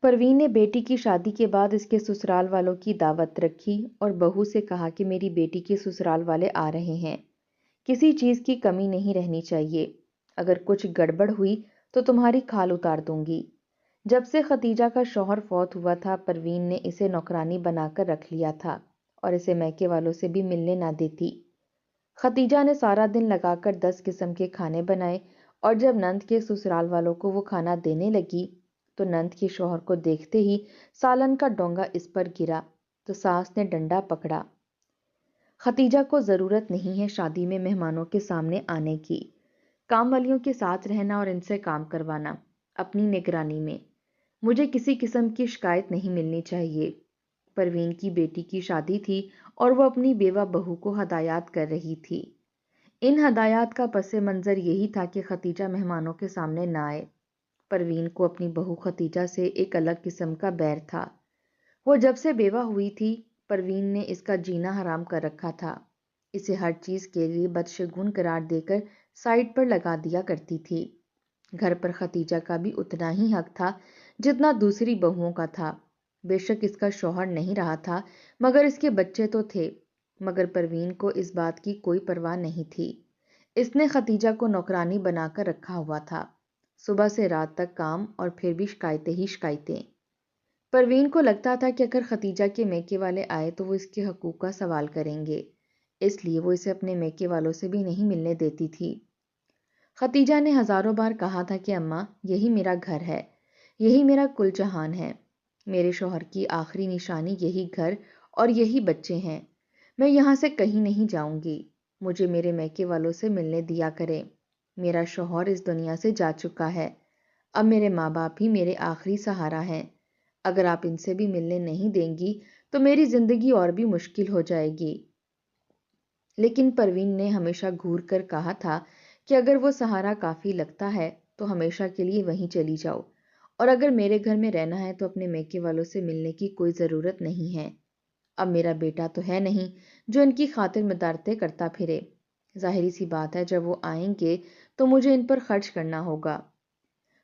پروین نے بیٹی کی شادی کے بعد اس کے سسرال والوں کی دعوت رکھی اور بہو سے کہا کہ میری بیٹی کے سسرال والے آ رہے ہیں، کسی چیز کی کمی نہیں رہنی چاہیے، اگر کچھ گڑبڑ ہوئی تو تمہاری کھال اتار دوں گی۔ جب سے ختیجہ کا شوہر فوت ہوا تھا پروین نے اسے نوکرانی بنا کر رکھ لیا تھا اور اسے میکے والوں سے بھی ملنے نہ دیتی۔ ختیجہ نے سارا دن لگا کر 10 قسم کے کھانے بنائے اور جب نند کے سسرال والوں کو وہ کھانا دینے لگی تو نند کے شوہر کو دیکھتے ہی سالن کا ڈونگا اس پر گرا تو ساس نے ڈنڈا پکڑا۔ ختیجہ کو ضرورت نہیں ہے شادی میں مہمانوں کے سامنے آنے کی، کام والیوں کے ساتھ رہنا اور ان سے کام کروانا اپنی نگرانی میں، مجھے کسی قسم کی شکایت نہیں ملنی چاہیے۔ پروین کی بیٹی کی شادی تھی اور وہ اپنی بیوہ بہو کو ہدایات کر رہی تھی۔ ان ہدایات کا پس منظر یہی تھا کہ ختیجہ مہمانوں کے سامنے نہ آئے۔ پروین کو اپنی بہو ختیجہ سے ایک الگ قسم کا بیر تھا۔ وہ جب سے بیوہ ہوئی تھی پروین نے اس کا جینا حرام کر رکھا تھا، اسے ہر چیز کے لیے بدشگون قرار دے کر سائڈ پر لگا دیا کرتی تھی۔ گھر پر ختیجہ کا بھی اتنا ہی حق تھا جتنا دوسری بہوؤں کا تھا۔ بے شک اس کا شوہر نہیں رہا تھا مگر اس کے بچے تو تھے، مگر پروین کو اس بات کی کوئی پرواہ نہیں تھی۔ اس نے ختیجہ کو نوکرانی بنا کر رکھا ہوا تھا، صبح سے رات تک کام اور پھر بھی شکایتیں ہی شکایتیں۔ پروین کو لگتا تھا کہ اگر ختیجہ کے میکے والے آئے تو وہ اس کے حقوق کا سوال کریں گے، اس لیے وہ اسے اپنے میکے والوں سے بھی نہیں ملنے دیتی تھی۔ ختیجہ نے ہزاروں بار کہا تھا کہ اماں یہی میرا گھر ہے، یہی میرا کل جہان ہے، میرے شوہر کی آخری نشانی یہی گھر اور یہی بچے ہیں، میں یہاں سے کہیں نہیں جاؤں گی، مجھے میرے میکے والوں سے ملنے دیا کرے، میرا شوہر اس دنیا سے جا چکا ہے، اب میرے ماں باپ ہی میرے آخری سہارا ہیں، اگر آپ ان سے بھی ملنے نہیں دیں گی تو میری زندگی اور بھی مشکل ہو جائے گی۔ لیکن پروین نے ہمیشہ گھور کر کہا تھا کہ اگر وہ سہارا کافی لگتا ہے تو ہمیشہ کے لیے وہیں چلی جاؤ، اور اگر میرے گھر میں رہنا ہے تو اپنے میکے والوں سے ملنے کی کوئی ضرورت نہیں ہے، اب میرا بیٹا تو ہے نہیں جو ان کی خاطر مدارتیں کرتا پھرے، ظاہری سی بات ہے جب وہ آئیں گے تو مجھے ان پر خرچ کرنا ہوگا۔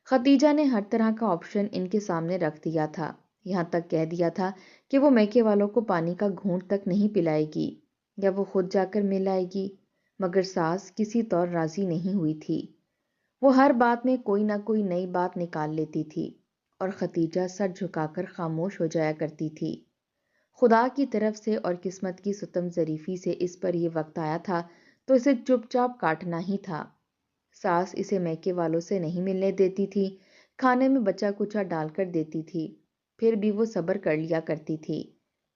ختیجہ نے ہر طرح کا آپشن ان کے سامنے رکھ دیا تھا، یہاں تک کہہ دیا تھا کہ وہ میکے والوں کو پانی کا گھونٹ تک نہیں پلائے گی یا وہ خود جا کر مل آئے گی، مگر ساس کسی طور راضی نہیں ہوئی تھی۔ وہ ہر بات میں کوئی نہ کوئی نئی بات نکال لیتی تھی اور ختیجہ سر جھکا کر خاموش ہو جایا کرتی تھی۔ خدا کی طرف سے اور قسمت کی ستم ظریفی سے اس پر یہ وقت آیا تھا تو اسے چپ چاپ کاٹنا ہی تھا۔ ساس اسے میکے والوں سے نہیں ملنے دیتی تھی، کھانے میں بچا کچا ڈال کر دیتی تھی، پھر بھی وہ صبر کر لیا کرتی تھی،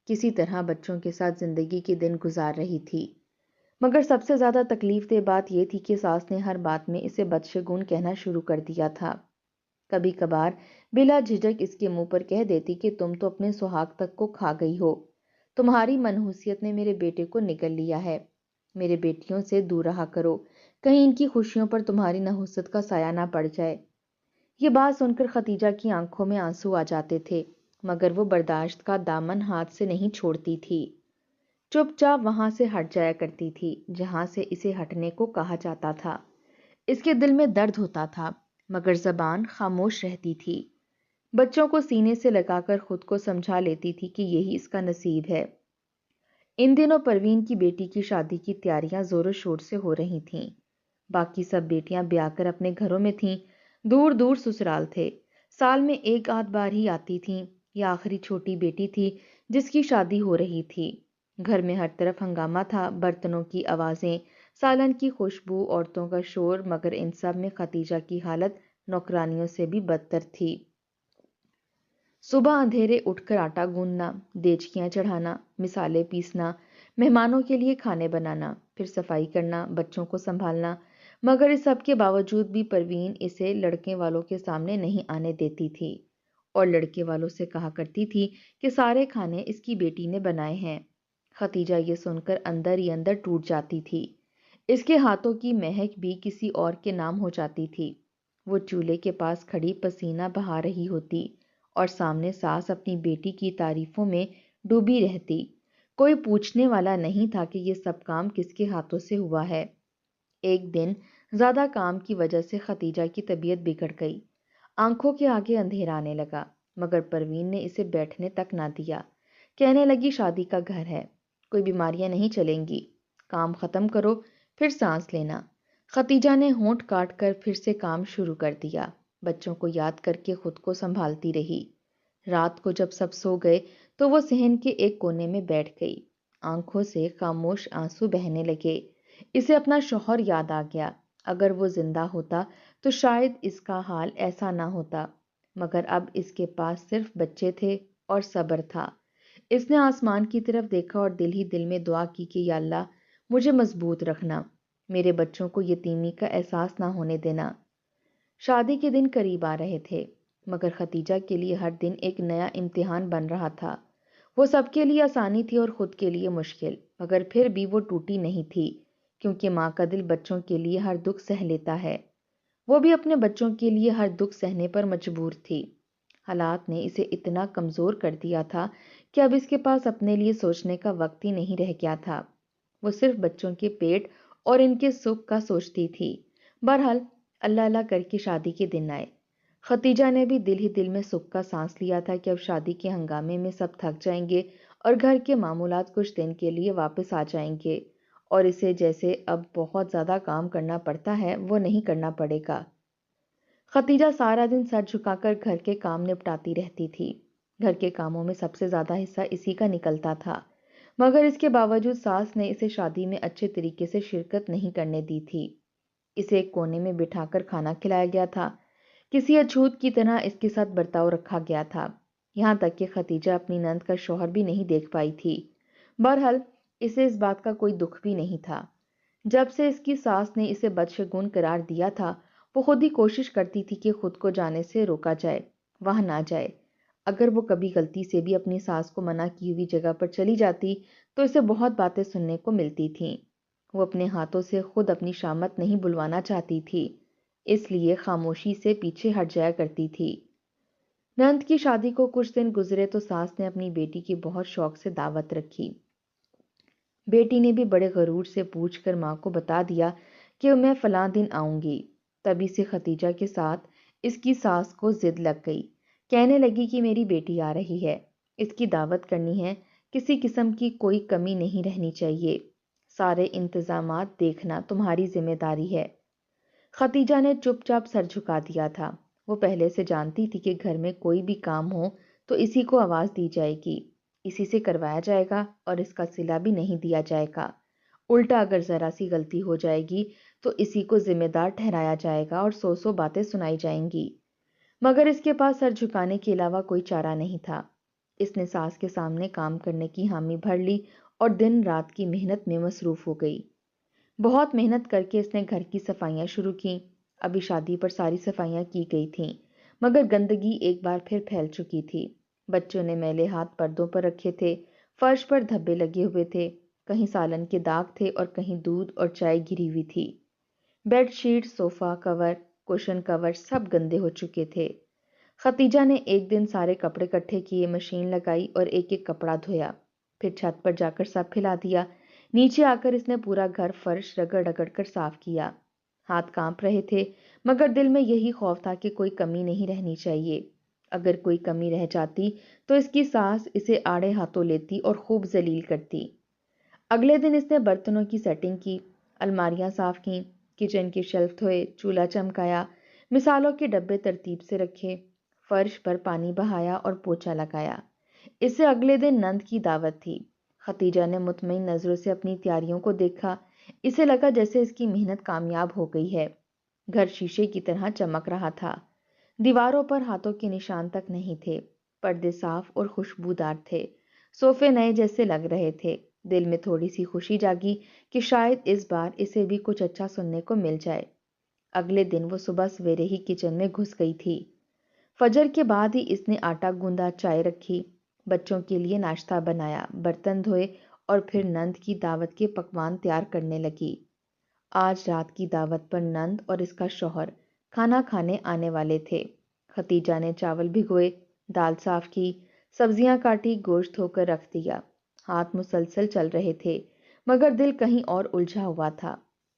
کسی طرح بچوں کے ساتھ زندگی کے دن گزار رہی تھی۔ مگر سب سے زیادہ تکلیف دہ بات یہ تھی کہ ساس نے ہر بات میں اسے بدشگون کہنا شروع کر دیا تھا۔ کبھی کبھار بلا جھجک اس کے منہ پر کہہ دیتی کہ تم تو اپنے سہاگ تک کو کھا گئی ہو، تمہاری منحوسیت نے میرے بیٹے کو نگل لیا ہے، میرے بیٹیوں سے دور رہا کرو، کہیں ان کی خوشیوں پر تمہاری نحوست کا سایہ نہ پڑ جائے۔ یہ بات سن کر ختیجہ کی آنکھوں میں آنسو آ جاتے تھے، مگر وہ برداشت کا دامن ہاتھ سے نہیں چھوڑتی تھی، چپ چاپ وہاں سے ہٹ جایا کرتی تھی جہاں سے اسے ہٹنے کو کہا جاتا تھا۔ اس کے دل میں درد ہوتا تھا مگر زبان خاموش رہتی تھی، بچوں کو سینے سے لگا کر خود کو سمجھا لیتی تھی کہ یہی اس کا نصیب ہے۔ ان دنوں پروین کی بیٹی کی شادی کی تیاریاں زور و شور سے ہو رہی تھیں، باقی سب بیٹیاں بیاہ کر اپنے گھروں میں تھیں، دور دور سسرال تھے، سال میں ایک آدھ بار ہی آتی تھیں، یہ آخری چھوٹی بیٹی تھی جس کی شادی ہو رہی تھی۔ گھر میں ہر طرف ہنگامہ تھا، برتنوں کی آوازیں، سالن کی خوشبو، عورتوں کا شور، مگر ان سب میں ختیجہ کی حالت نوکرانیوں سے بھی بدتر تھی۔ صبح اندھیرے اٹھ کر آٹا گوندنا، دیچکیاں چڑھانا، مسالے پیسنا، مہمانوں کے لیے کھانے بنانا، پھر صفائی کرنا، بچوں کو سنبھالنا، مگر اس سب کے باوجود بھی پروین اسے لڑکے والوں کے سامنے نہیں آنے دیتی تھی اور لڑکے والوں سے کہا کرتی تھی کہ سارے کھانے اس کی بیٹی نے بنائے ہیں۔ ختیجہ یہ سن کر اندر ہی اندر ٹوٹ جاتی تھی، اس کے ہاتھوں کی مہک بھی کسی اور کے نام ہو جاتی تھی۔ وہ چولہے کے پاس کھڑی پسینہ بہا رہی ہوتی اور سامنے ساس اپنی بیٹی کی تعریفوں میں ڈوبی رہتی، کوئی پوچھنے والا نہیں تھا کہ یہ سب کام کس کے ہاتھوں سے ہوا ہے۔ ایک دن زیادہ کام کی وجہ سے ختیجہ کی طبیعت بگڑ گئی، آنکھوں کے آگے اندھیرا آنے لگا، مگر پروین نے اسے بیٹھنے تک نہ دیا۔ کہنے لگی شادی کا گھر ہے، کوئی بیماریاں نہیں چلیں گی، کام ختم کرو پھر سانس لینا۔ ختیجہ نے ہونٹ کاٹ کر پھر سے کام شروع کر دیا، بچوں کو یاد کر کے خود کو سنبھالتی رہی۔ رات کو جب سب سو گئے تو وہ صحن کے ایک کونے میں بیٹھ گئی، آنکھوں سے خاموش آنسو بہنے لگے۔ اسے اپنا شوہر یاد آ گیا، اگر وہ زندہ ہوتا تو شاید اس کا حال ایسا نہ ہوتا، مگر اب اس کے پاس صرف بچے تھے اور صبر تھا۔ اس نے آسمان کی طرف دیکھا اور دل ہی دل میں دعا کی کہ یا اللہ مجھے مضبوط رکھنا، میرے بچوں کو یتیمی کا احساس نہ ہونے دینا۔ شادی کے دن قریب آ رہے تھے، مگر ختیجہ کے لیے ہر دن ایک نیا امتحان بن رہا تھا۔ وہ سب کے لیے آسانی تھی اور خود کے لیے مشکل، مگر پھر بھی وہ ٹوٹی نہیں تھی، کیونکہ ماں کا دل بچوں کے لیے ہر دکھ سہ لیتا ہے۔ وہ بھی اپنے بچوں کے لیے ہر دکھ سہنے پر مجبور تھی۔ حالات نے اسے اتنا کمزور کر دیا تھا کہ اب اس کے پاس اپنے لیے سوچنے کا وقت ہی نہیں رہ گیا تھا۔ وہ صرف بچوں کے پیٹ اور ان کے سکھ کا سوچتی تھی۔ بہرحال اللہ اللہ کر کے شادی کے دن آئے۔ ختیجہ نے بھی دل ہی دل میں سکھ کا سانس لیا تھا کہ اب شادی کے ہنگامے میں سب تھک جائیں گے اور گھر کے معمولات کچھ دن کے لیے واپس آ جائیں گے، اور اسے جیسے اب بہت زیادہ کام کرنا پڑتا ہے وہ نہیں کرنا پڑے گا۔ ختیجہ سارا دن سر جھکا کر گھر کے کام نپٹاتی رہتی تھی۔ گھر کے کاموں میں سب سے زیادہ حصہ اسی کا نکلتا تھا، مگر اس کے باوجود ساس نے اسے شادی میں اچھے طریقے سے شرکت نہیں کرنے دی تھی۔ اسے ایک کونے میں بٹھا کر کھانا کھلایا گیا تھا، کسی اچھوت کی طرح اس کے ساتھ برتاؤ رکھا گیا تھا، یہاں تک کہ ختیجہ اپنی نند کا شوہر بھی نہیں دیکھ پائی تھی۔ بہرحال اسے اس بات کا کوئی دکھ بھی نہیں تھا۔ جب سے اس کی ساس نے اسے بدشگون قرار دیا تھا، وہ خود ہی کوشش کرتی تھی کہ خود کو جانے سے روکا جائے، وہاں نہ جائے۔ اگر وہ کبھی غلطی سے بھی اپنی ساس کو منع کی ہوئی جگہ پر چلی جاتی تو اسے بہت باتیں سننے کو ملتی تھیں۔ وہ اپنے ہاتھوں سے خود اپنی شامت نہیں بلوانا چاہتی تھی، اس لیے خاموشی سے پیچھے ہٹ جایا کرتی تھی۔ نند کی شادی کو کچھ دن گزرے تو ساس نے اپنی بیٹی کی بہت شوق سے دعوت رکھی۔ بیٹی نے بھی بڑے غرور سے پوچھ کر ماں کو بتا دیا کہ میں فلاں دن آؤں گی۔ تبھی سے ختیجہ کے ساتھ اس کی ساس کو ضد لگ گئی، کہنے لگی کہ میری بیٹی آ رہی ہے، اس کی دعوت کرنی ہے، کسی قسم کی کوئی کمی نہیں رہنی چاہیے، سارے انتظامات دیکھنا تمہاری ذمہ داری ہے۔ ختیجہ نے چپ چاپ سر جھکا دیا تھا۔ وہ پہلے سے جانتی تھی کہ گھر میں کوئی بھی کام ہو تو اسی کو آواز دی جائے گی، اسی سے کروایا جائے گا اور اس کا صلہ بھی نہیں دیا جائے گا۔ الٹا اگر ذرا سی غلطی ہو جائے گی تو اسی کو ذمہ دار ٹھہرایا جائے گا اور سو سو باتیں سنائی جائیں گی۔ مگر اس کے پاس سر جھکانے کے علاوہ کوئی چارہ نہیں تھا۔ اس نے ساس کے سامنے کام کرنے کی حامی بھر لی اور دن رات کی محنت میں مصروف ہو گئی۔ بہت محنت کر کے اس نے گھر کی صفائیاں شروع کی۔ ابھی شادی پر ساری صفائیاں کی گئی تھیں، مگر گندگی ایک بار پھر پھیل چکی تھی۔ بچوں نے میلے ہاتھ پردوں پر رکھے تھے، فرش پر دھبے لگے ہوئے تھے، کہیں سالن کے داغ تھے اور کہیں دودھ اور چائے گری ہوئی تھی۔ بیڈ شیٹ، صوفہ کور، کوشن کور سب گندے ہو چکے تھے۔ ختیجہ نے ایک دن سارے کپڑے کٹھے کیے، مشین لگائی اور ایک ایک کپڑا دھویا، پھر چھت پر جا کر سب پھیلا دیا۔ نیچے آ کر اس نے پورا گھر فرش رگڑ رگڑ کر صاف کیا۔ ہاتھ کانپ رہے تھے، مگر دل میں یہی خوف تھا کہ کوئی کمی نہیں رہنی چاہیے۔ اگر کوئی کمی رہ جاتی تو اس کی ساس اسے آڑے ہاتھوں لیتی اور خوب ذلیل کرتی۔ اگلے دن اس نے برتنوں کی سیٹنگ کی، الماریاں صاف کیں، کچن کے شیلف دھوئے، چولہا چمکایا، مثالوں کے ڈبے ترتیب سے رکھے، فرش پر پانی بہایا اور پوچھا لگایا۔ اس سے اگلے دن نند کی دعوت تھی۔ ختیجہ نے مطمئن نظروں سے اپنی تیاریوں کو دیکھا، اسے لگا جیسے اس کی محنت کامیاب ہو گئی ہے۔ گھر شیشے کی طرح چمک رہا تھا، دیواروں پر ہاتھوں کے نشان تک نہیں تھے، پردے صاف اور خوشبودار تھے، صوفے نئے جیسے لگ رہے تھے۔ دل میں تھوڑی سی خوشی جاگی کہ شاید اس بار اسے بھی کچھ اچھا سننے کو مل جائے۔ اگلے دن وہ صبح سویرے ہی کچن میں گھس گئی تھی۔ فجر کے بعد ہی اس نے آٹا گوندا، چائے رکھی، بچوں کے لیے ناشتہ بنایا، برتن دھوئے اور پھر نند کی دعوت کے پکوان تیار کرنے لگی۔ آج رات کی دعوت پر نند اور اس کا شوہر کھانا کھانے آنے والے تھے۔ ختیجہ نے چاول بھگوئے، دال صاف کی، سبزیاں کاٹی، گوشت دھو کر رکھ دیا۔ ہاتھ مسلسل چل رہے تھے، مگر دل کہیں اور الجھا ہوا تھا۔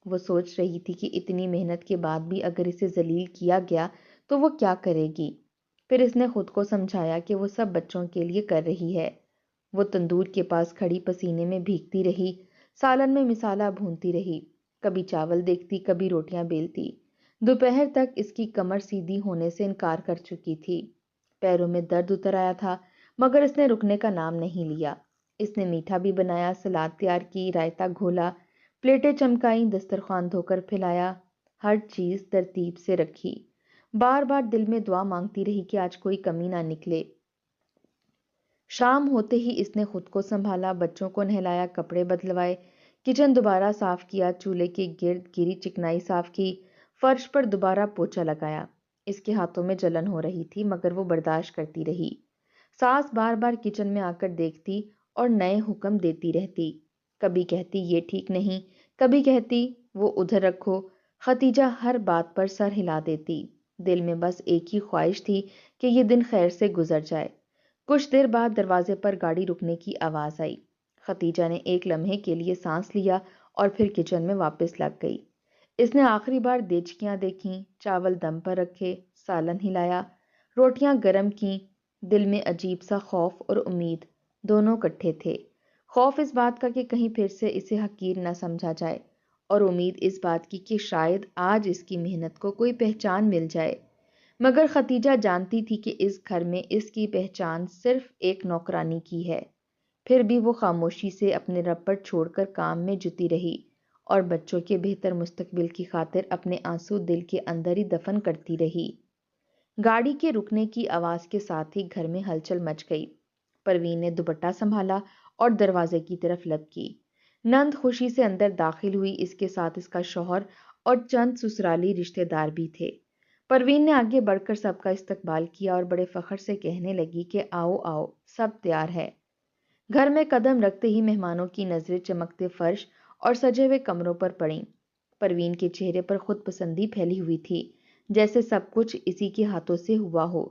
وہ سوچ رہی تھی کہ اتنی محنت کے بعد بھی اگر اسے ذلیل کیا گیا تو وہ کیا کرے گی۔ پھر اس نے خود کو سمجھایا کہ وہ سب بچوں کے لیے کر رہی ہے۔ وہ تندور کے پاس کھڑی پسینے میں بھیگتی رہی، سالن میں مسالہ بھونتی رہی، کبھی چاول دیکھتی، کبھی روٹیاں بیلتی۔ دوپہر تک اس کی کمر سیدھی ہونے سے انکار کر چکی تھی، پیروں میں درد اتر آیا تھا، مگر اس نے رکنے کا نام نہیں لیا۔ اس نے میٹھا بھی بنایا، سلاد تیار کی، رائتا گھولا، پلیٹیں چمکائیں، دسترخوان دھو کر پھیلایا، ہر چیز ترتیب سے رکھی۔ بار بار دل میں دعا مانگتی رہی کہ آج کوئی کمی نہ نکلے۔ شام ہوتے ہی اس نے خود کو سنبھالا، بچوں کو نہلایا، کپڑے بدلوائے، کچن دوبارہ صاف کیا، چولہے کے گرد گری چکنائی صاف کی، فرش پر دوبارہ پوچھا لگایا۔ اس کے ہاتھوں میں جلن ہو رہی تھی مگر وہ برداشت کرتی رہی۔ ساس بار بار کچن میں آ کر دیکھتی اور نئے حکم دیتی رہتی، کبھی کہتی یہ ٹھیک نہیں، کبھی کہتی وہ ادھر رکھو۔ ختیجہ ہر بات پر سر ہلا دیتی، دل میں بس ایک ہی خواہش تھی کہ یہ دن خیر سے گزر جائے۔ کچھ دیر بعد دروازے پر گاڑی رکنے کی آواز آئی۔ ختیجہ نے ایک لمحے کے لیے سانس لیا اور پھر کچن میں واپس لگ گئی۔ اس نے آخری بار دیچکیاں دیکھیں، چاول دم پر رکھے، سالن ہلایا، روٹیاں گرم کیں۔ دل میں عجیب سا خوف اور امید دونوں کٹھے تھے۔ خوف اس بات کا کہ کہیں پھر سے اسے حقیر نہ سمجھا جائے، اور امید اس بات کی کہ شاید آج اس کی محنت کو کوئی پہچان مل جائے۔ مگر ختیجہ جانتی تھی کہ اس گھر میں اس کی پہچان صرف ایک نوکرانی کی ہے۔ پھر بھی وہ خاموشی سے اپنے رب پر چھوڑ کر کام میں جٹی رہی اور بچوں کے بہتر مستقبل کی خاطر اپنے آنسو دل کے اندر ہی دفن کرتی رہی۔ گاڑی کے رکنے کی آواز کے ساتھ ہی گھر میں ہلچل مچ گئی۔ پروین نے دوپٹہ سنبھالا اور دروازے کی طرف لپکی۔ نند خوشی سے اندر داخل ہوئی، اس کے ساتھ اس کا شوہر اور چند سسرالی رشتے دار بھی تھے۔ پروین نے آگے بڑھ کر سب کا استقبال کیا اور بڑے فخر سے کہنے لگی کہ آؤ آؤ، سب تیار ہے۔ گھر میں قدم رکھتے ہی مہمانوں کی نظریں چمکتے فرش اور سجے ہوئے کمروں پر پڑیں۔ پروین کے چہرے پر خود پسندی پھیلی ہوئی تھی، جیسے سب کچھ اسی کے ہاتھوں سے ہوا ہو۔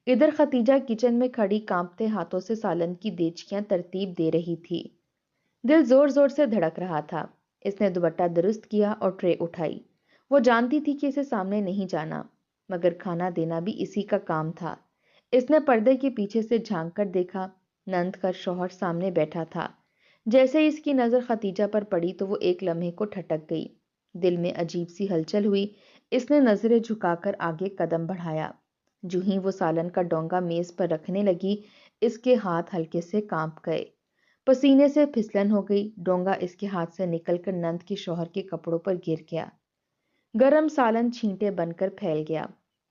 ادھر ختیجہ کچن میں کھڑی کانپتے ہاتھوں سے سالن کی دیچکیاں ترتیب دے رہی تھی۔ دل زور زور سے دھڑک رہا تھا۔ اس نے دوپٹہ درست کیا اور ٹرے اٹھائی۔ وہ جانتی تھی کہ اسے سامنے نہیں جانا، مگر کھانا دینا بھی اسی کا کام تھا۔ اس نے پردے کے پیچھے سے جھانک کر دیکھا، نند کا شوہر سامنے بیٹھا تھا۔ جیسے ہی اس کی نظر ختیجہ پر پڑی تو وہ ایک لمحے کو ٹھٹک گئی، دل میں عجیب سی ہلچل ہوئی۔ اس نے نظریں جھکا کر آگے قدم بڑھایا۔ جو ہی وہ سالن کا ڈونگا میز پر رکھنے لگی، اس کے ہاتھ ہلکے سے کانپ گئے، پسینے سے پھسلن ہو گئی۔ ڈونگا اس کے ہاتھ سے نکل کر نند کے شوہر کے کپڑوں پر گر گیا۔ گرم سالن چھینٹے بن کر پھیل گیا۔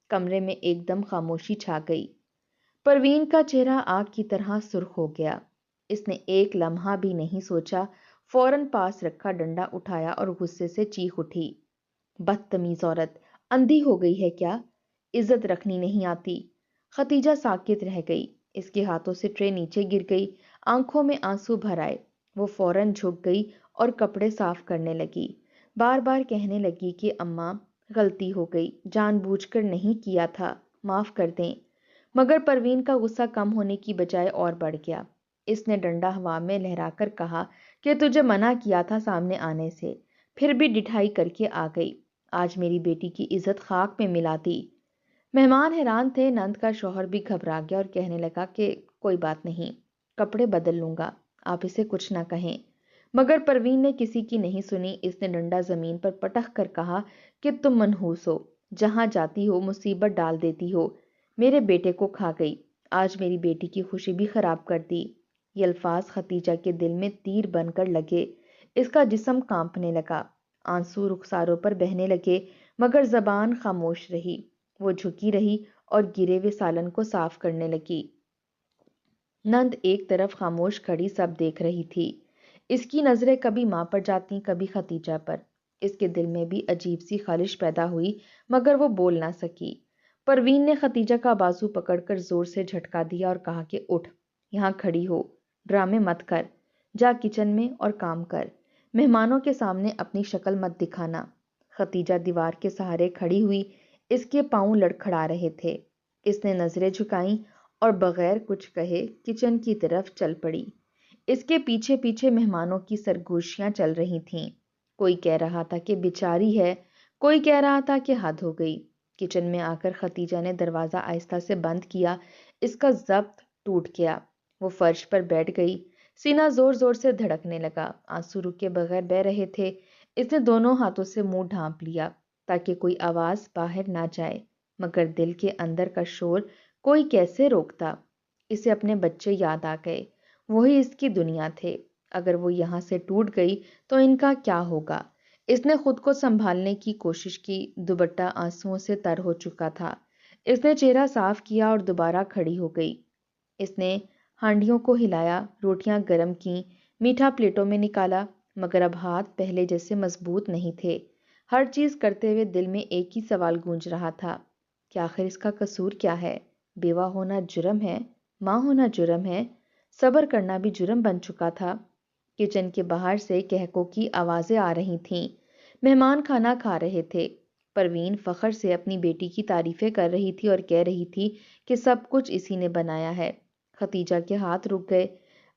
کمرے میں ایک دم خاموشی چھا گئی۔ پروین کا چہرہ آگ کی طرح سرخ ہو گیا۔ اس نے ایک لمحہ بھی نہیں سوچا، فوراً پاس رکھا ڈنڈا اٹھایا اور غصے سے چیخ اٹھی، بدتمیز عورت، اندھی ہو گئی ہے کیا؟ عزت رکھنی نہیں آتی؟ ختیجہ ساکت رہ گئی، اس کے ہاتھوں سے ٹرے نیچے گر گئی، آنکھوں میں آنسو بھر آئے۔ وہ فوراً جھک گئی اور کپڑے صاف کرنے لگی، بار بار کہنے لگی کہ اماں غلطی ہو گئی، جان بوجھ کر نہیں کیا تھا، معاف کر دیں۔ مگر پروین کا غصہ کم ہونے کی بجائے اور بڑھ گیا۔ اس نے ڈنڈا ہوا میں لہرا کر کہا کہ تجھے منع کیا تھا سامنے آنے سے، پھر بھی ڈٹھائی کر کے آ گئی، آج میری بیٹی کی عزت خاک میں ملا دی۔ مہمان حیران تھے، نند کا شوہر بھی گھبرا گیا اور کہنے لگا کہ کوئی بات نہیں، کپڑے بدل لوں گا، آپ اسے کچھ نہ کہیں۔ مگر پروین نے کسی کی نہیں سنی۔ اس نے ڈنڈا زمین پر پٹک کر کہا کہ تم منحوس ہو، جہاں جاتی ہو مصیبت ڈال دیتی ہو، میرے بیٹے کو کھا گئی، آج میری بیٹی کی خوشی بھی خراب کر دی۔ یہ الفاظ ختیجہ کے دل میں تیر بن کر لگے، اس کا جسم کانپنے لگا، آنسو رخساروں پر بہنے لگے، مگر زبان خاموش رہی۔ وہ جھکی رہی اور گرے ہوئے سالن کو صاف کرنے لگی۔ نند ایک طرف خاموش کھڑی سب دیکھ رہی تھی۔ اس کی نظریں کبھی ماں پر جاتی، کبھی ختیجہ پر۔ اس کے دل میں بھی عجیب سی خلش پیدا ہوئی، مگر وہ بول نہ سکی۔ پروین نے ختیجہ کا بازو پکڑ کر زور سے جھٹکا دیا اور کہا کہ اٹھ، یہاں کھڑی ہو، ڈرامے مت کر، جا کچن میں اور کام کر، مہمانوں کے سامنے اپنی شکل مت دکھانا۔ ختیجہ دیوار کے سہارے کھڑی ہوئی، اس کے پاؤں لڑکھڑا رہے تھے۔ اس نے نظریں جھکائیں اور بغیر کچھ کہے کچن کی طرف چل پڑی۔ اس کے پیچھے پیچھے مہمانوں کی سرگوشیاں چل رہی تھیں، کوئی کہہ رہا تھا کہ بیچاری ہے، کوئی کہہ رہا تھا کہ حد ہو گئی۔ کچن میں آ کر ختیجہ نے دروازہ آہستہ سے بند کیا۔ اس کا ضبط ٹوٹ گیا۔ وہ فرش پر بیٹھ گئی، سینہ زور زور سے دھڑکنے لگا، آنسو رکے بغیر بہہ رہے تھے۔ اس نے دونوں ہاتھوں سے منہ ڈھانپ لیا تاکہ کوئی آواز باہر نہ جائے، مگر دل کے اندر کا شور کوئی کیسے روکتا؟ اسے اپنے بچے یاد آ گئے، وہی اس کی دنیا تھے۔ اگر وہ یہاں سے ٹوٹ گئی تو ان کا کیا ہوگا؟ اس نے خود کو سنبھالنے کی کوشش کی، دوپٹہ آنسوؤں سے تر ہو چکا تھا۔ اس نے چہرہ صاف کیا اور دوبارہ کھڑی ہو گئی۔ اس نے ہانڈیوں کو ہلایا، روٹیاں گرم کیں، میٹھا پلیٹوں میں نکالا، مگر اب ہاتھ پہلے جیسے مضبوط نہیں تھے۔ ہر چیز کرتے ہوئے دل میں ایک ہی سوال گونج رہا تھا کہ آخر اس کا قصور کیا ہے؟ بیوہ ہونا جرم ہے، ماں ہونا جرم ہے، صبر کرنا بھی جرم بن چکا تھا۔ کچن کے باہر سے کہکوں کی آوازیں آ رہی تھیں، مہمان کھانا کھا رہے تھے۔ پروین فخر سے اپنی بیٹی کی تعریفیں کر رہی تھی اور کہہ رہی تھی کہ سب کچھ اسی نے بنایا ہے۔ ختیجہ کے ہاتھ رک گئے،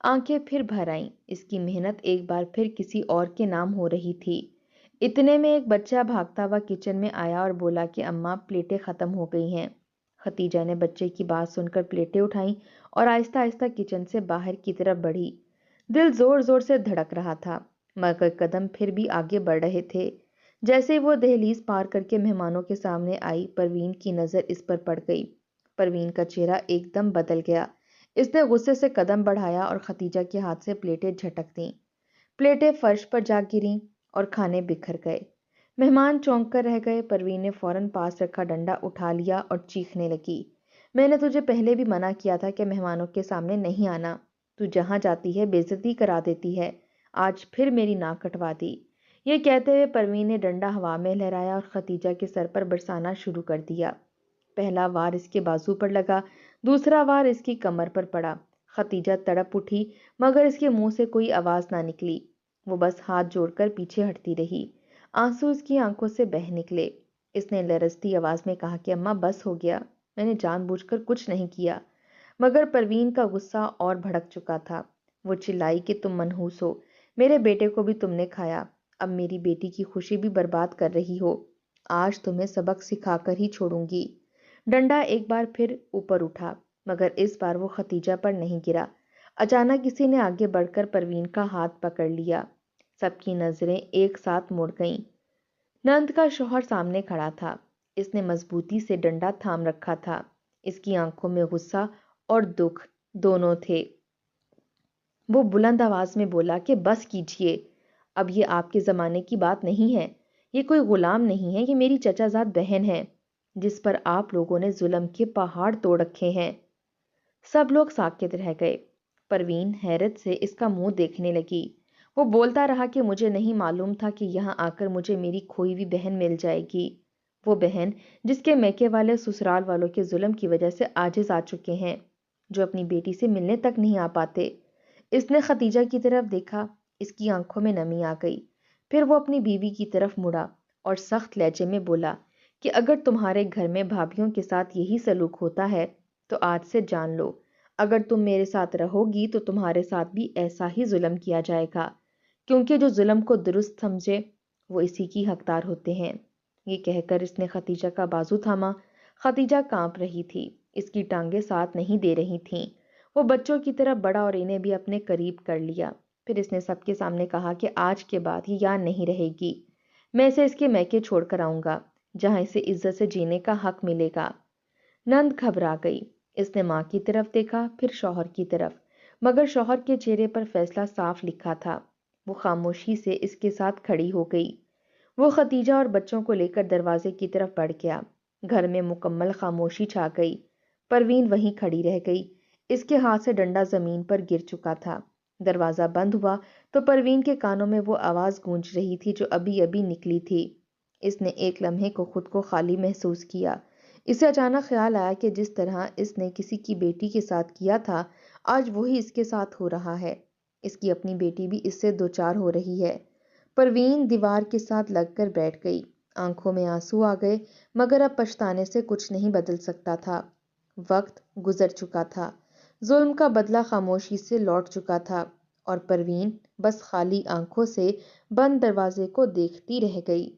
آنکھیں پھر بھر آئیں۔ اس کی محنت ایک بار پھر کسی اور کے نام ہو رہی تھی۔ اتنے میں ایک بچہ بھاگتا ہوا کچن میں آیا اور بولا کہ اماں پلیٹیں ختم ہو گئی ہیں۔ ختیجہ نے بچے کی بات سن کر پلیٹیں اٹھائیں اور آہستہ آہستہ کچن سے باہر کی طرف بڑھی۔ دل زور زور سے دھڑک رہا تھا، مگر قدم پھر بھی آگے بڑھ رہے تھے۔ جیسے ہی وہ دہلیز پار کر کے مہمانوں کے سامنے آئی، پروین کی نظر اس پر پڑ گئی۔ پروین کا چہرہ ایک دم بدل گیا۔ اس نے غصے سے قدم بڑھایا اور ختیجہ کے ہاتھ سے پلیٹیں جھٹک دیں۔ پلیٹیں فرش پر جا گریں اور کھانے بکھر گئے۔ مہمان چونک کر رہ گئے۔ پروین نے فوراً پاس رکھا ڈنڈا اٹھا لیا اور چیخنے لگی، میں نے تجھے پہلے بھی منع کیا تھا کہ مہمانوں کے سامنے نہیں آنا۔ تو جہاں جاتی ہے بے عزتی کرا دیتی ہے، آج پھر میری ناک کٹوا دی۔ یہ کہتے ہوئے پروین نے ڈنڈا ہوا میں لہرایا اور ختیجہ کے سر پر برسانا شروع کر دیا۔ پہلا وار اس کے بازو پر لگا، دوسرا وار اس کی کمر پر پڑا۔ ختیجہ تڑپ اٹھی، مگر اس کے منہ سے کوئی آواز نہ نکلی۔ وہ بس ہاتھ جوڑ کر پیچھے ہٹتی رہی۔ آنسو اس کی آنکھوں سے بہہ نکلے۔ اس نے لرزتی آواز میں کہا کہ اماں بس ہو گیا، میں نے جان بوجھ کر کچھ نہیں کیا۔ مگر پروین کا غصہ اور بھڑک چکا تھا۔ وہ چلائی کہ تم منحوس ہو، میرے بیٹے کو بھی تم نے کھایا، اب میری بیٹی کی خوشی بھی برباد کر رہی ہو۔ آج تمہیں سبق سکھا کر ہی چھوڑوں گی۔ ڈنڈا ایک بار پھر اوپر اٹھا، مگر اس بار وہ ختیجہ پر نہیں گرا۔ اچانک کسی نے آگے بڑھ کر پروین کا ہاتھ پکڑ لیا۔ سب کی نظریں ایک ساتھ مڑ گئیں۔ نند کا شوہر سامنے کھڑا تھا۔ اس نے مضبوطی سے ڈنڈا تھام رکھا تھا۔ اس کی آنکھوں میں غصہ اور دکھ دونوں تھے۔ وہ بلند آواز میں بولا کہ بس کیجیے، اب یہ آپ کے زمانے کی بات نہیں ہے۔ یہ کوئی غلام نہیں ہے، یہ میری چچا زاد بہن ہے، جس پر آپ لوگوں نے ظلم کے پہاڑ توڑ رکھے ہیں۔ سب لوگ ساکت رہ گئے۔ پروین حیرت سے اس کا منہ دیکھنے لگی۔ وہ بولتا رہا کہ مجھے نہیں معلوم تھا کہ یہاں آ کر مجھے میری کھوئی ہوئی بہن مل جائے گی، وہ بہن جس کے میکے والے سسرال والوں کے ظلم کی وجہ سے عاجز آ چکے ہیں، جو اپنی بیٹی سے ملنے تک نہیں آ پاتے۔ اس نے ختیجہ کی طرف دیکھا، اس کی آنکھوں میں نمی آ گئی۔ پھر وہ اپنی بیوی کی طرف مڑا اور سخت لہجے میں بولا کہ اگر تمہارے گھر میں بھابھیوں کے ساتھ یہی سلوک ہوتا ہے تو آج سے جان لو، اگر تم میرے ساتھ رہو گی تو تمہارے ساتھ بھی ایسا ہی ظلم کیا جائے گا، کیونکہ جو ظلم کو درست سمجھے وہ اسی کی حقدار ہوتے ہیں۔ یہ کہہ کر اس نے ختیجہ کا بازو تھاما۔ ختیجہ کانپ رہی تھی، اس کی ٹانگیں ساتھ نہیں دے رہی تھیں۔ وہ بچوں کی طرف بڑھا اور انہیں بھی اپنے قریب کر لیا۔ پھر اس نے سب کے سامنے کہا کہ آج کے بعد یہ یہاں نہیں رہے گی، میں اسے اس کے میکے چھوڑ کر آؤں گا، جہاں اسے عزت سے جینے کا حق ملے گا۔ نند گھبرا گئی۔ اس نے ماں کی طرف دیکھا، پھر شوہر کی طرف، مگر شوہر کے چہرے پر فیصلہ صاف لکھا تھا۔ وہ خاموشی سے اس کے ساتھ کھڑی ہو گئی۔ وہ ختیجہ اور بچوں کو لے کر دروازے کی طرف بڑھ گیا۔ گھر میں مکمل خاموشی چھا گئی۔ پروین وہیں کھڑی رہ گئی۔ اس کے ہاتھ سے ڈنڈا زمین پر گر چکا تھا۔ دروازہ بند ہوا تو پروین کے کانوں میں وہ آواز گونج رہی تھی جو ابھی ابھی نکلی تھی۔ اس نے ایک لمحے کو خود کو خالی محسوس کیا۔ اسے اچانک خیال آیا کہ جس طرح اس نے کسی کی بیٹی کے ساتھ کیا تھا، آج وہی اس کے ساتھ ہو رہا ہے۔ اس کی اپنی بیٹی بھی اس سے دوچار ہو رہی ہے۔ پروین دیوار کے ساتھ لگ کر بیٹھ گئی۔ آنکھوں میں آنسو آ گئے، مگر اب پچھتانے سے کچھ نہیں بدل سکتا تھا۔ وقت گزر چکا تھا، ظلم کا بدلہ خاموشی سے لوٹ چکا تھا، اور پروین بس خالی آنکھوں سے بند دروازے کو دیکھتی رہ گئی۔